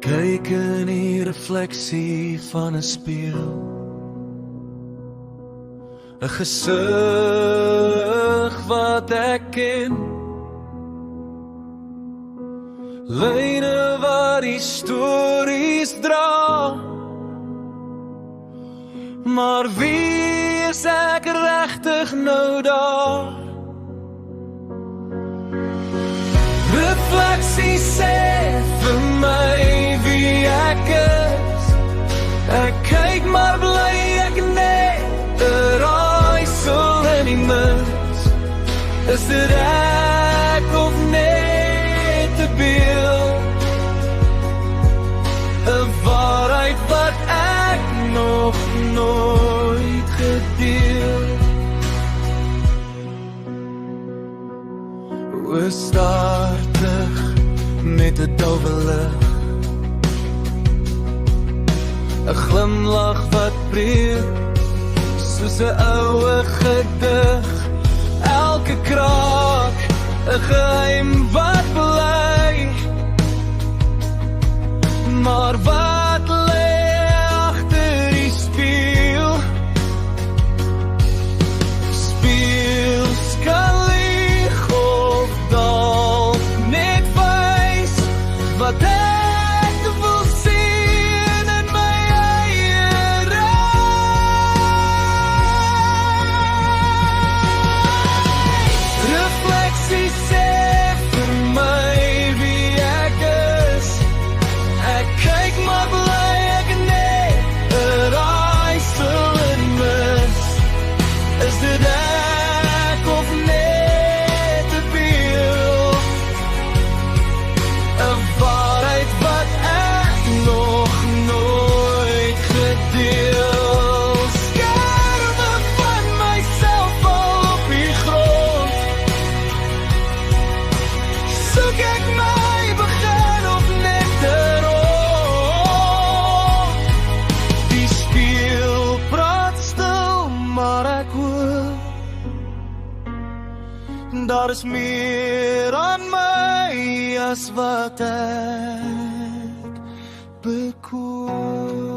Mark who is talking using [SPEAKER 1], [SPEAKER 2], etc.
[SPEAKER 1] Kyk in die refleksie van 'n spieël, 'n gesig wat ek ken, lyne wat die stories dra. Maar wie is ek regtig nou daar? Refleksie sê vir my wie ek is. Ek kyk maar bly ek net 'n raaisel in die mis. Is dit ek of net 'n beeld? 'n waarheid wat ek nog nooit gedeel. We startig met 'n dowwe lig, 'n glimlag wat breek soos 'n oue gedig. Elke kraak 'n geheim wat bly. Maar wat lê agter die spieël? Spieël kan lieg of dalk net wys wat ek wil sien in my eie reis. Refleksie sê vir my wie ek is. Ek kyk maar bly ek net 'n raaisel in die mis. Is dit ek of net 'n beeld? 'n waarheid wat ek nog nooit gedeel. Skerwe van myself al op die grond. Soek ek my begin of net 'n rond. Die spieël praat stil, maar ek hoor daar is meer aan my as wat ek bekoor.